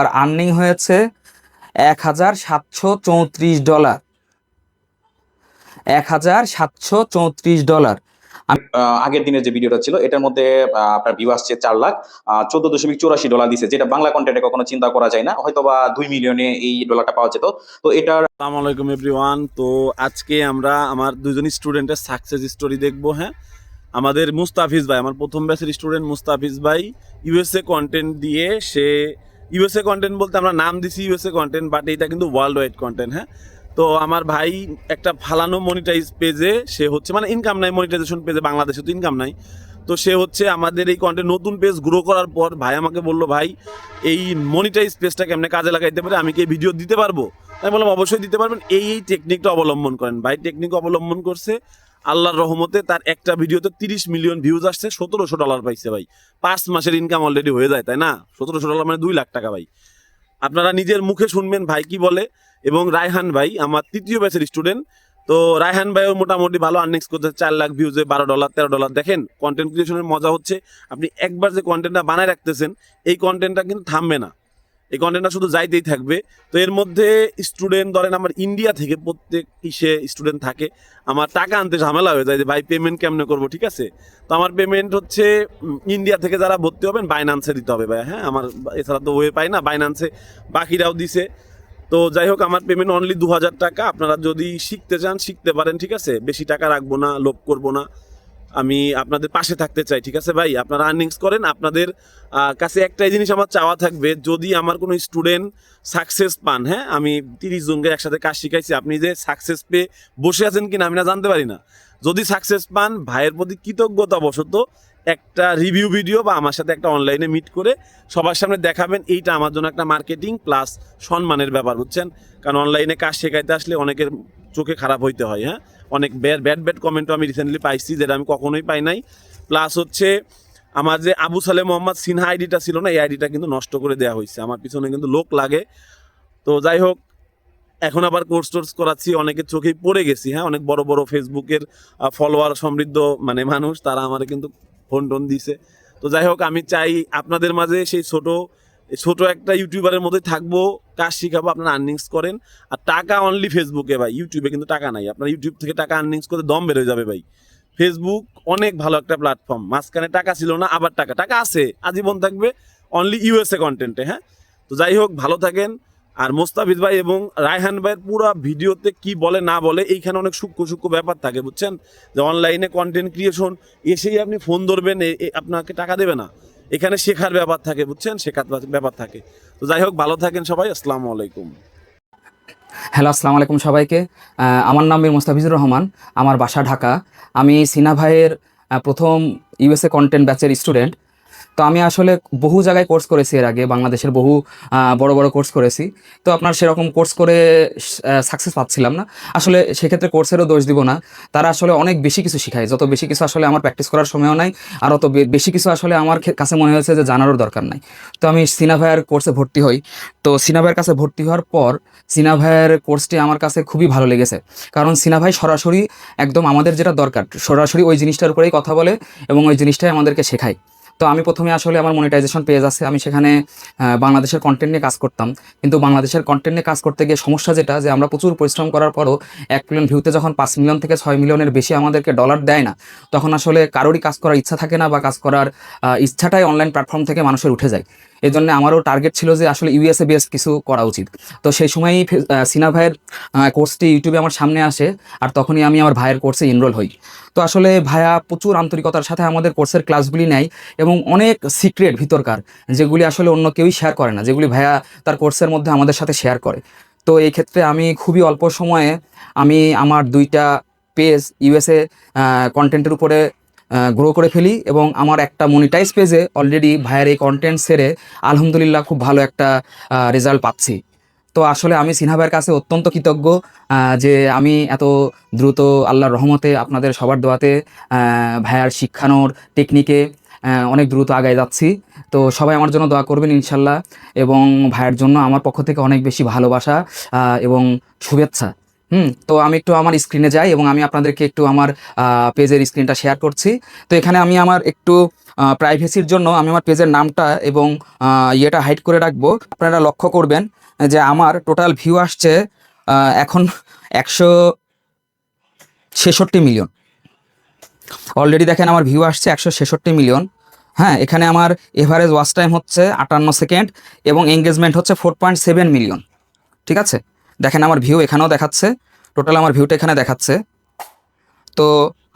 আর earning হয়েছে $1,734। $1,734। আগের দিনের যে ভিডিওটা ছিল এটার মধ্যে আপনার ভিউ আসছে 4,14.84 ডলার দিছে, যেটা বাংলা কন্টেন্টে কখনো চিন্তা করা যায় না, হয়তো বা 2 মিলিয়নে এই ডলারটা পাওয়া যেত। তো এটার আসসালামু আলাইকুম এভরিওয়ান। তো আজকে আমরা আমার দুজন স্টুডেন্টের সাকসেস স্টোরি দেখবো। হ্যাঁ, আমাদের মুস্তাফিজ ভাই, আমার প্রথম ব্যাচের স্টুডেন্ট মুস্তাফিজ ভাই, ইউএসএ কন্টেন্ট দিয়ে সে ইউএসএ কন্টেন্ট বলতে আমরা নাম দিছি ইউএসএ কন্টেন্ট, বাট এটা কিন্তু ওয়ার্ল্ড ওয়াইড কন্টেন্ট। হ্যাঁ, তো আমার ভাই একটা ফালানো মনিটাইজ পেজে সে হচ্ছে, মানে ইনকাম নাই মনিটাইজেশন পেজে, বাংলাদেশে তো ইনকাম নাই। তো সে হচ্ছে আমাদের এই কন্টেন্ট নতুন পেজ গ্রো করার পর ভাই আমাকে বললো, ভাই এই মনিটাইজ পেজটা কেমনে কাজে লাগাইতে পারে, আমি কি ভিডিও দিতে পারবো? আমি বললাম অবশ্যই দিতে পারবেন, এই টেকনিকটা অবলম্বন করেন। ভাই টেকনিক অবলম্বন করছে, আল্লাহর রহমতে তার একটা ভিডিওতে 30 মিলিয়ন ভিউজ আসছে, $1,700 পাইছে ভাই। 5 মাসের ইনকাম অলরেডি হয়ে যায়, তাই না? $1,700 মানে 2 লাখ টাকা ভাই। আপনারা নিজের মুখে শুনবেন ভাই কি বলে। এবং রায়হান ভাই আমার তৃতীয় ব্যাচের স্টুডেন্ট। তো রায়হান ভাইও মোটামুটি ভালো আর্নিংস করতে, 4 লাখ ভিউজে $12 $13। দেখেন কন্টেন্ট ক্রিয়েশনের মজা হচ্ছে, আপনি একবার যে কন্টেন্টটা বানায় রাখতেছেন এই কন্টেন্টটা কিন্তু থামবে না, এই কন্টেন্টটা শুধু যাইতেই থাকবে। তো এর মধ্যে স্টুডেন্ট ধরেন আমার ইন্ডিয়া থেকে প্রত্যেক স্টুডেন্ট থাকে, আমার টাকা আনতে ঝামেলা হয়ে যায় যে ভাই পেমেন্ট কেমনে করবো। ঠিক আছে, তো আমার পেমেন্ট হচ্ছে ইন্ডিয়া থেকে যারা ভর্তি হবেন বাইনান্সে দিতে হবে ভাই। হ্যাঁ, আমার এছাড়া তো ওয়ে পাই না, বাইনান্সে বাকিরাও দিছে। তো যাই হোক, আমার পেমেন্ট অনলি 2,000 টাকা। আপনারা যদি শিখতে চান শিখতে পারেন, ঠিক আছে, বেশি টাকা রাখবো না, লোভ করবো না, আমি আপনাদের পাশে থাকতে চাই। ঠিক আছে ভাই, আপনারা আর্নিংস করেন। আপনাদের কাছে একটাই জিনিস আমার চাওয়া থাকবে, যদি আমার কোনো স্টুডেন্ট সাকসেস পান, হ্যাঁ, আমি 30 জনকে একসাথে কাজ শিখাইছি, আপনি যে সাকসেস পেয়ে বসে আছেন কিনা আমি না জানতে পারি না, যদি সাকসেস পান ভাইয়ের প্রতি কৃতজ্ঞতা বশত একটা রিভিউ ভিডিও বা আমার সাথে একটা অনলাইনে মিট করে সবার সামনে দেখাবেন। এইটা আমার জন্য একটা মার্কেটিং প্লাস সম্মানের ব্যাপার, বুঝছেন? কারণ অনলাইনে কাজ শেখাইতে আসলে অনেকের চোখে খারাপ হইতে হয়। হ্যাঁ, অনেক ব্যাড কমেন্টও আমি রিসেন্টলি পাইছি, যেটা আমি কখনোই পাই নাই। প্লাস হচ্ছে আমার যে আবু সালে মোহাম্মদ সিনহা আইডিটা ছিল না, এই আইডিটা কিন্তু নষ্ট করে দেওয়া হয়েছে, আমার পিছনে কিন্তু লোক লাগে। তো যাই হোক, এখন আবার কোর্স টোর্স করাচ্ছি, অনেকের চোখেই পড়ে গেছি। হ্যাঁ, অনেক বড় বড় ফেসবুকের ফলোয়ার সমৃদ্ধ মানে মানুষ, তারা আমার কিন্তু ফোন টোন দিছে। তো যাই হোক, আমি চাই আপনাদের মাঝে সেই ছোট একটা ইউটিউবারের মধ্যে থাকবো, কাজ শিখাবো, আপনারা আর্নিংস করেন। আর টাকা অনলি ফেসবুকে ভাই, ইউটিউবে কিন্তু টাকা নাই। আপনার ইউটিউব থেকে টাকা আর্নিংস করে দম বের হয়ে যাবে ভাই। ফেসবুক অনেক ভালো একটা প্ল্যাটফর্ম, মাঝখানে টাকা ছিল না, আবার টাকা আছে, আজীবন থাকবে, অনলি ইউএসএ কন্টেন্টে। হ্যাঁ, তো যাই হোক, ভালো থাকেন। আর মোস্তাফিজ ভাই এবং রায়হান ভাইয়ের পুরো ভিডিওতে কি বলে না বলে, এইখানে অনেক সূক্ষ্ম ব্যাপার থাকে, বুঝছেন? যে অনলাইনে কন্টেন্ট ক্রিয়েশন এসেই আপনি ফোন ধরবেন, আপনাকে টাকা দেবে না, এখানে শেখার ব্যাপার থাকে, বুঝছেন? শেখার ব্যাপার থাকে। তো যাই হোক, ভালো থাকেন সবাই, আসসালামু আলাইকুম। হ্যালো, আসসালামু আলাইকুম সবাইকে। আমার নাম মীর মুস্তাফিজুর রহমান, আমার বাসা ঢাকা। আমি সিনা ভাইয়ের প্রথম ইউএসএ কন্টেন্ট ব্যাচের স্টুডেন্ট। তো আমি আসলে বহু জায়গায় কোর্স করেছি এর আগে, বাংলাদেশের বহু বড় বড় কোর্স করেছি। তো আপনার সেরকম কোর্স করে সাকসেস পাচ্ছিলাম না। আসলে সেক্ষেত্রে কোর্সেরও দোষ দিব না, তারা আসলে অনেক বেশি কিছু শেখায়, যত বেশি কিছু আসলে আমার প্র্যাকটিস করার সময়ও নাই, আর অত বেশি কিছু আসলে আমার কাছে মনে হয়েছে যে জানারও দরকার নাই। তো আমি সিনা ভাইয়ের কোর্সে ভর্তি হই। তো সিনা ভাইয়ের কাছে ভর্তি হওয়ার পর সিনা ভাইয়ের কোর্সটি আমার কাছে খুবই ভালো লেগেছে, কারণ সিনা ভাই সরাসরি একদম আমাদের যেটা দরকার সরাসরি ওই জিনিসটার উপরেই কথা বলে এবং ওই জিনিসটাই আমাদেরকে শেখায়। তো আমি প্রথমে আসলে আমার মনিটাইজেশন পেজ আছে, আমি সেখানে বাংলাদেশের কন্টেন্ট নিয়ে কাজ করতাম। কিন্তু বাংলাদেশের কন্টেন্ট নিয়ে কাজ করতে গিয়ে সমস্যা যেটা, যে আমরা প্রচুর পরিশ্রম করার পরও 1 মিলিয়ন ভিউতে যখন 5 মিলিয়ন থেকে 6 মিলিয়নের বেশি আমাদেরকে ডলার দেয় না, তখন আসলে কারোরই কাজ করার ইচ্ছা থাকে না, বা কাজ করার ইচ্ছাটাই অনলাইন প্ল্যাটফর্ম থেকে মানুষের উঠে যায়। এই জন্য আমারও টার্গেট ছিল যে আসলে ইউএসএ বেস কিছু করা উচিত। তো সেই সময়ই সিনা ভাইয়ের কোর্সটি ইউটিউবে আমার সামনে আসে, আর তখনই আমি আমার ভাইয়ের কোর্সে এনরোল হই। তো আসলে ভাইয়া প্রচুর আন্তরিকতার সাথে আমাদের কোর্সের ক্লাসগুলি নেয়, এবং অনেক সিক্রেট ভিতরকার, যেগুলি আসলে অন্য কেউই শেয়ার করে না, যেগুলি ভাইয়া তার কোর্সের মধ্যে আমাদের সাথে শেয়ার করে। তো এই ক্ষেত্রে আমি খুবই অল্প সময়ে আমি আমার 2টা পেজ ইউএসএ কন্টেন্টের উপরে গ্রো করে ফেলি, এবং আমার একটা মনিটাইজ পেজে অলরেডি ভাইয়ের এই কন্টেন্ট সেরে আলহামদুলিল্লাহ খুব ভালো একটা রেজাল্ট পাচ্ছি। তো আসলে আমি সিনহা ভাইয়ের কাছে অত্যন্ত কৃতজ্ঞ, যে আমি এত দ্রুত আল্লাহর রহমতে আপনাদের সবার দোয়াতে ভাইয়ার শিক্ষানোর টেকনিকে অনেক দ্রুত আগায় যাচ্ছি। তো সবাই আমার জন্য দোয়া করবেন ইনশাল্লাহ, এবং ভাইয়ের জন্য আমার পক্ষ থেকে অনেক বেশি ভালোবাসা এবং শুভেচ্ছা। তো আমি একটু আমার স্ক্রিনে যাই এবং আমি আপনাদেরকে একটু আমার পেজের স্ক্রিনটা শেয়ার করছি। তো এখানে আমি আমার একটু প্রাইভেসির জন্য আমি আমার পেজের নামটা এবং ইয়েটা হাইড করে রাখবো। আপনারা লক্ষ্য করবেন যে আমার টোটাল ভিউ আসছে এখন 166 মিলিয়ন। অলরেডি দেখেন আমার ভিউ আসছে 166 মিলিয়ন। হ্যাঁ, এখানে আমার এভারেজ ওয়াচ টাইম হচ্ছে 58 সেকেন্ড এবং এঙ্গেজমেন্ট হচ্ছে 4.7 মিলিয়ন। ঠিক আছে, দেখেন আমার ভিউ এখানেও দেখাচ্ছে, টোটাল আমার ভিউটা এখানে দেখাচ্ছে। তো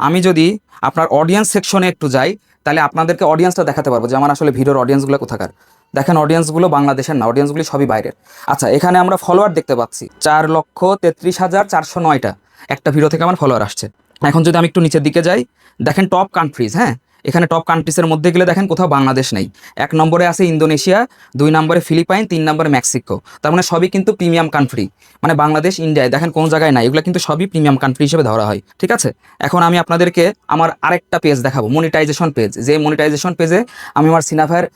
আমি যদি আপনার অডিয়েন্স সেকশনে একটু যাই, তাহলে আপনাদেরকে অডিয়েন্সটা দেখাতে পারবো যে আমার আসলে ভিডিওর অডিয়েন্সগুলো কোথাকার। দেখেন অডিয়েন্সগুলো বাংলাদেশের না, অডিয়েন্সগুলি সবই বাইরের। আচ্ছা, এখানে আমরা ফলোয়ার দেখতে পাচ্ছি 4,33,409টা একটা ভিডিও থেকে আমার ফলোয়ার আসছে। এখন যদি আমি একটু নিচের দিকে যাই, দেখেন টপ কান্ট্রিজ। হ্যাঁ, এখানে টপ কান্ট্রিজের মধ্যে গেলে দেখেন কোথাও বাংলাদেশ নেই। 1 নম্বরে আছে ইন্দোনেশিয়া, 2 নম্বরে ফিলিপাইন, 3 নম্বরে মেক্সিকো। তার মানে সবই কিন্তু প্রিমিয়াম কান্ট্রি, মানে বাংলাদেশ ইন্ডিয়ায় দেখেন কোন জায়গায় নাই, এগুলো কিন্তু সবই প্রিমিয়াম কান্ট্রি হিসেবে ধরা হয়। ঠিক আছে, এখন আমি আপনাদেরকে আমার আরেকটা পেজ দেখাবো, মনিটাইজেশন পেজ। যে মনিটাইজেশন পেজে আমি আমার সিনাভাইয়ের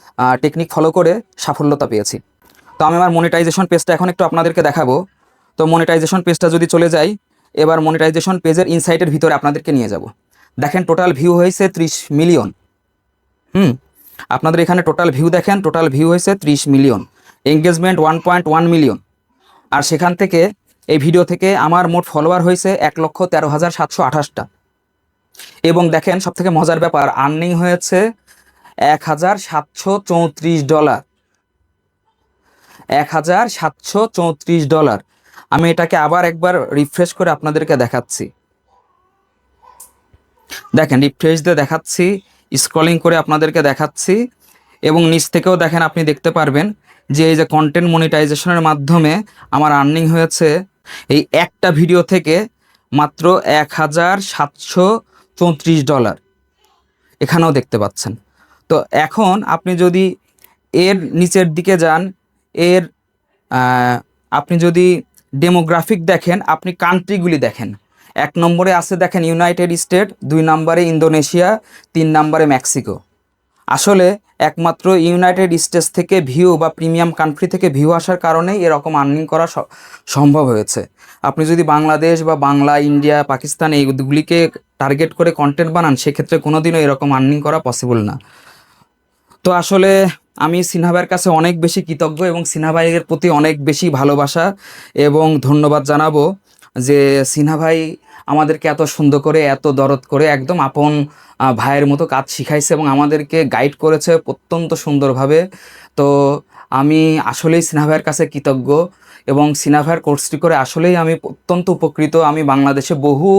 টেকনিক ফলো করে সাফল্যতা পেয়েছি। তো আমি আমার মনিটাইজেশন পেজটা এখন একটু আপনাদেরকে দেখাবো। তো মনিটাইজেশন পেজটা যদি চলে যাই, এবার মনিটাইজেশন পেজের ইনসাইটের ভিতরে আপনাদেরকে নিয়ে যাব। দেখেন টোটাল ভিউ হয়েছে 30 মিলিয়ন। আপনাদের এখানে টোটাল ভিউ দেখেন, টোটাল ভিউ হয়েছে 30 মিলিয়ন, এঙ্গেজমেন্ট 1.1 মিলিয়ন। আর সেখান থেকে এই ভিডিও থেকে আমার মোট ফলোয়ার হয়েছে 1,13,728টা। এবং দেখেন সবথেকে মজার ব্যাপার, আর্নিং হয়েছে $1,734। $1,734। আমি এটাকে আবার একবার রিফ্রেশ করে আপনাদেরকে দেখাচ্ছি। দেখেন রিফ্রেশ দিয়ে দেখাচ্ছি, স্ক্রলিং করে আপনাদেরকে দেখাচ্ছি, এবং নিচ থেকেও দেখেন আপনি দেখতে পারবেন যে এই যে কন্টেন্ট মনিটাইজেশনের মাধ্যমে আমার আর্নিং হয়েছে এই একটা ভিডিও থেকে মাত্র $1,734। এখানেও দেখতে পাচ্ছেন। তো এখন আপনি যদি এর নিচের দিকে যান, এর আপনি যদি ডেমোগ্রাফিক দেখেন, আপনি কান্ট্রিগুলি দেখেন। 1 নম্বরে আছে দেখেন ইউনাইটেড স্টেট, 2 নম্বরে ইন্দোনেশিয়া, 3 নম্বরে মেক্সিকো। আসলে একমাত্র ইউনাইটেড স্টেটস থেকে ভিউ বা প্রিমিয়াম কান্ট্রি থেকে ভিউ আসার কারণেই এরকম আর্নিং করা সম্ভব হয়েছে। আপনি যদি বাংলাদেশ বা বাংলা, ইন্ডিয়া, পাকিস্তান এইগুলিকে টার্গেট করে কন্টেন্ট বানান, সেক্ষেত্রে কোনোদিনও এরকম আর্নিং করা পসিবল না। তো আসলে আমি সিনহা ভাইয়ের কাছে অনেক বেশি কৃতজ্ঞ এবং সিনহা ভাইয়ের প্রতি অনেক বেশি ভালোবাসা এবং ধন্যবাদ জানাবো যে সিনহা ভাই আমাদেরকে এত সুন্দর করে, এত দরদ করে একদম আপন ভাইয়ের মতো কাজ শিখাইছে এবং আমাদেরকে গাইড করেছে অত্যন্ত সুন্দরভাবে। তো আমি আসলেই সিনহা ভাইয়ের কাছে কৃতজ্ঞ এবং সিনহা ভাইয়ের কোর্সটি করে আসলেই আমি অত্যন্ত উপকৃত। আমি বাংলাদেশে বহু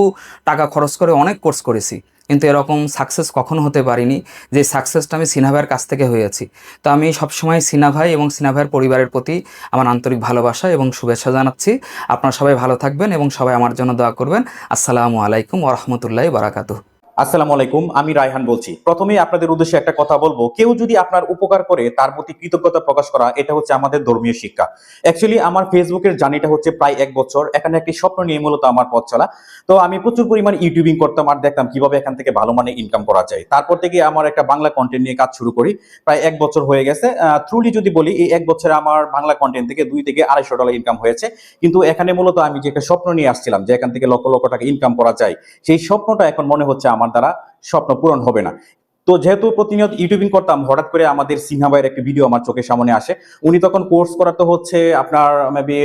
টাকা খরচ করে অনেক কোর্স করেছি, কিন্তু এরকম সাকসেস কখনো হতে পারিনি যে সাকসেসটা আমি সিনহা ভাইয়ের কাছ থেকে হয়েছি। তো আমি সবসময় সিনহা ভাই এবং সিনহা ভাইয়ের পরিবারের প্রতি আমার আন্তরিক ভালোবাসা এবং শুভেচ্ছা জানাচ্ছি। আপনারা সবাই ভালো থাকবেন এবং সবাই আমার জন্য দোয়া করবেন। আসসালামু আলাইকুম ওয়া রাহমাতুল্লাহি ওয়া বারাকাতুহু। আসসালামু আলাইকুম, আমি রায়হান বলছি। প্রথমেই আপনাদের উদ্দেশ্যে একটা কথা বলবো, কেউ যদি আপনার উপকার করে তার প্রতি কৃতজ্ঞতা প্রকাশ করা, এটা হচ্ছে আমাদের ধর্মীয় শিক্ষা। অ্যাকচুয়ালি আমার ফেসবুকের জার্নিটা হচ্ছে প্রায় 1 বছর। এখানে একটি স্বপ্ন নিয়ে মূলত আমার পথ চলা। তো আমি প্রচুর পরিমাণ ইউটিউবিং করতাম আর দেখতাম কিভাবে এখান থেকে ভালো মানে ইনকাম করা যায়। তারপর থেকে আমার একটা বাংলা কন্টেন্ট নিয়ে কাজ শুরু করি, প্রায় 1 বছর হয়ে গেছে। ট্রুলি যদি বলি, এই 1 বছরে আমার বাংলা কন্টেন্ট থেকে $2 থেকে $250 ইনকাম হয়েছে। কিন্তু এখানে মূলত আমি যে একটা স্বপ্ন নিয়ে আসছিলাম যে এখান থেকে লক্ষ লক্ষ টাকা ইনকাম করা যায়, সেই স্বপ্নটা এখন মনে হচ্ছে আমার দ্বারা স্বপ্ন পূরণ হবে না। তো যেহেতু প্রতিনিয়ত ইউটিউবিং করতাম, হঠাৎ করে আমাদের সিনহা ভাইয়ের একটা ভিডিও আমার চোখের সামনে আসে। উনি তখন কোর্স করাতে হচ্ছে আপনার মেবি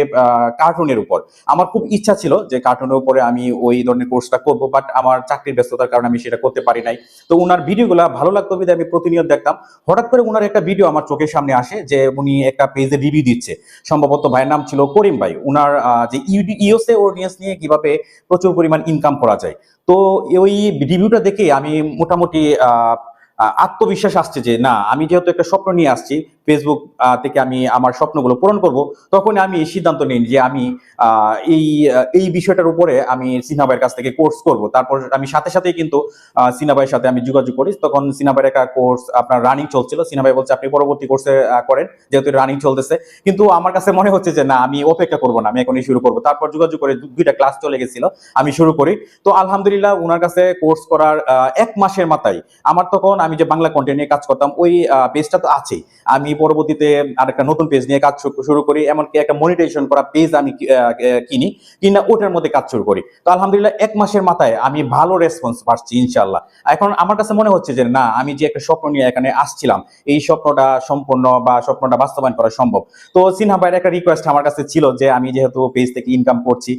কার্টুনের উপর। আমার খুব ইচ্ছা ছিল যে কার্টুনের উপরে আমি ওই ধরনের কোর্সটা করব, বাট আমার চাকরির ব্যস্ততার কারণে আমি সেটা করতে পারি নাই। তো উনার ভিডিওগুলো ভালো লাগতো বিধায় আমি প্রতিনিয়ত দেখতাম। হঠাৎ করে উনার একটা ভিডিও আমার চোখের সামনে আসে যে উনি একটা পেজে রিভিউ দিচ্ছে, সম্ভবত ভাইয়ের নাম ছিল করিম ভাই। উনার যে ইউএসএ অডিয়েন্স নিয়ে কিভাবে প্রচুর পরিমাণ ইনকাম করা যায়। তো ওই রিভিউটা দেখে আমি মোটামুটি আত্মবিশ্বাস আসছে যে না, আমি যেহেতু একটা স্বপ্ন নিয়ে আসছি ফেসবুক থেকে, আমি আমার স্বপ্নগুলো পূরণ করব। তখন আমি এই সিদ্ধান্ত নিই যে আমি এই বিষয়টার উপরে আমি সিনহা ভাইয়ের কাছ থেকে কোর্স করব। তারপর আমি সাথে সাথেই কিন্তু সিনহা ভাইয়ের সাথে আমি যোগাযোগ করি। তখন সিনহা ভাইয়ের একটা কোর্স আপনার রানিং চলছিল। সিনহা ভাই বলছে আপনি পরবর্তী কোর্সে করেন, যেহেতু রানিং চলতেছে। কিন্তু আমার কাছে মনে হচ্ছে যে না, আমি অপেক্ষা করবো না, আমি এখনই শুরু করবো। তারপর যোগাযোগ করে 2টা ক্লাস চলে গেছিল, আমি শুরু করি। তো আলহামদুলিল্লাহ উনার কাছে কোর্স করার 1 মাসের মাথায় আমার, তখন আমি যে বাংলা কন্টেন্ট নিয়ে কাজ করতাম ওই পেজটা তো আছেই, আমি পরবর্তীতে আরেকটা নতুন পেজ নিয়ে কাজ শুরু করি, এমনকি একটা মনিটাইজেশন করা পেজ আমি কিনি, কিনা ওটার মধ্যে কাজ শুরু করি। তো আলহামদুলিল্লাহ 1 মাসের মাথায় আমি ভালো রেসপন্স পাচ্ছি ইনশাআল্লাহ। এখন আমার কাছে মনে হচ্ছে যে না, আমি যে একটা স্বপ্ন নিয়ে এখানে আসছিলাম, এই স্বপ্নটা সম্পূর্ণ বা স্বপ্নটা বাস্তবায়ন করা সম্ভব। তো সিনহা ভাইয়ের একটা রিকোয়েস্ট আমার কাছে ছিল যে আমি যেহেতু পেজ থেকে ইনকাম করছি,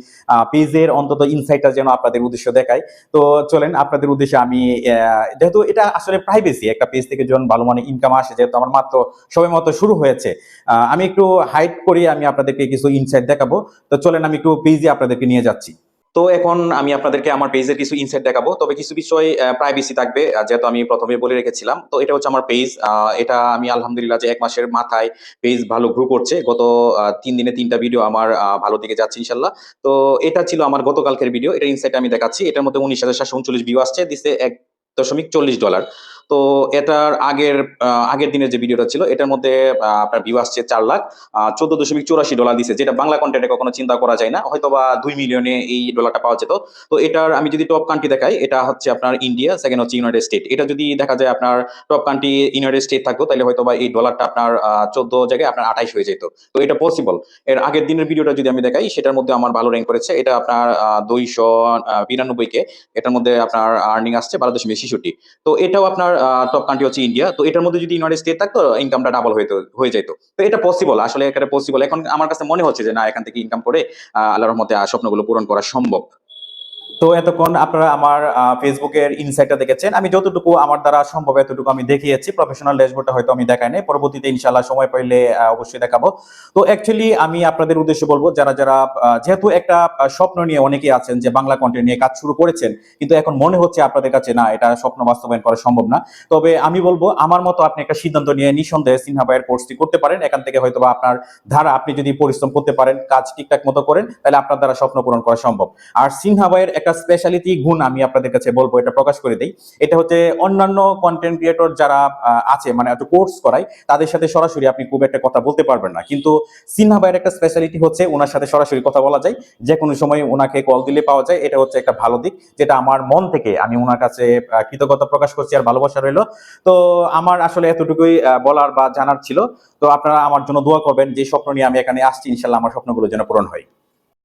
পেজের অন্তত ইনসাইটটা যেন আপনাদের উদ্দেশ্য দেখাই। তো চলেন আপনাদের উদ্দেশ্যে আমি যেহেতু এটা আসলে প্রাইভেসি, একটা পেজ থেকে যখন ভালো মানে ইনকাম আসে, যেহেতু আমার মাত্র সবেমাত্র শুরু হয়েছে, আমি একটু হাইড করি, আমি আপনাদেরকে কিছু ইনসাইট দেখাবো। তো চলেন আমি একটু পেজে আপনাদেরকে নিয়ে যাচ্ছি। তো এখন আমি আপনাদেরকে আমার পেজের কিছু ইনসাইট দেখাবো, তবে কিছু বিষয় প্রাইভেসি থাকবে, যেহেতু আমি প্রথমে বলে রেখেছিলাম। তো এটা হচ্ছে আমার পেজ, এটা আমি আলহামদুলিল্লাহ যে 1 মাসের মাথায় পেজ ভালো গ্রো করছে। গত 3 দিনে 3টা ভিডিও আমার ভালো দিকে যাচ্ছে ইনশাল্লাহ। তো এটা ছিল আমার গতকালকের ভিডিও, এটা ইনসাইট আমি দেখাচ্ছি। এটার মধ্যে 19,739 ভিউ আসছে, দিছে $1.40। তো এটার আগের দিনের যে ভিডিওটা ছিল, এটার মধ্যে আপনার ভিউ আসছে 4 লাখ, $14.84 দিছে, যেটা বাংলা কন্টেন্টে কখনো চিন্তা করা যায় না, হয়তো বা 2 মিলিয়নে এই ডলারটা পাওয়া যেত। তো এটার আমি যদি টপ কান্ট্রি দেখাই, এটা হচ্ছে আপনার ইন্ডিয়া, সেকেন্ড হচ্ছে ইউনাইটেড স্টেট। এটা যদি দেখা যায় আপনার টপ কান্ট্রি ইউনাইটেড স্টেট থাকতো, তাহলে হয়তো বা এই ডলারটা আপনার 14 জায়গায় আপনার 28 হয়ে যেত। তো এটা পসিবল। এর আগের দিনের ভিডিওটা যদি আমি দেখাই, সেটার মধ্যে আমার ভালো র্যাঙ্ক করেছে, এটা আপনার 292K, এটার মধ্যে আপনার আর্নিং আসছে 12.66। তো এটাও আপনার টপ কান্ট্রি হচ্ছে ইন্ডিয়া। তো এটার মধ্যে যদি ইউনাইটেড স্টেট থাকতো, ইনকামটা ডাবল হয়ে যেত। তো এটা পসিবল, আসলে এটা পসিবল। এখন আমার কাছে মনে হচ্ছে যে না, এখান থেকে ইনকাম করে আল্লাহর রহমতে স্বপ্নগুলো পূরণ করা সম্ভব। তো এতক্ষণ আপনারা আমার ফেসবুকের ইনসাইটটা দেখেছেন। আমি যতটুকু আমার দ্বারা সম্ভব এতটুকু আমি দেখিয়েছি। প্রফেশনাল ড্যাশবোর্ডটা হয়তো আমি দেখাই নাই, পরবর্তীতে ইনশাআল্লাহ সময় পাইলে অবশ্যই দেখাবো। তো অ্যাকচুয়ালি আমি আপনাদের উদ্দেশ্যে বলবো, যারা যারা যেহেতু একটা স্বপ্ন নিয়ে অনেকেই আছেন যে বাংলা কন্টেন্ট নিয়ে কাজ শুরু করেছেন, কিন্তু এখন মনে হচ্ছে আপনাদের কাছে না, এটা স্বপ্ন বাস্তবায়ন করা সম্ভব না। তবে আমি বলবো, আমার মতো আপনি একটা সিদ্ধান্ত নিয়ে নিঃসন্দেহে সিনহা ভাইয়ের কোর্সটি করতে পারেন। এখান থেকে হয়তো বা আপনার ধারা, আপনি যদি পরিশ্রম করতে পারেন, কাজ ঠিকঠাক মতো করেন, তাহলে আপনার দ্বারা স্বপ্ন পূরণ করা সম্ভব। আর সিনহা ভাইয়ের একটা স্পেশালিটি গুণ আমি আপনাদের কাছে বলবো, এটা প্রকাশ করে দেই। এটা হচ্ছে অন্যান্য কন্টেন্ট ক্রিয়েটর যারা আছে, মানে একটু কোর্স করায়, তাদের সাথে সরাসরি আপনি খুব একটা কথা বলতে পারবেন না। কিন্তু সিনহা ভাইয়ের একটা স্পেশালিটি হচ্ছে ওনার সাথে সরাসরি কথা বলা যায়, যে কোনো সময় ওনাকে কল দিলে পাওয়া যায়। এটা হচ্ছে একটা ভালো দিক, যেটা আমার মন থেকে আমি ওনার কাছে কৃতজ্ঞতা প্রকাশ করছি আর ভালোবাসা রইল। তো আমার আসলে এতটুকুই বলার বা জানার ছিল। তো আপনারা আমার জন্য দোয়া করবেন, যে স্বপ্ন নিয়ে আমি এখানে আসছি, ইনশাল্লাহ আমার স্বপ্নগুলো যেন পূরণ হয়।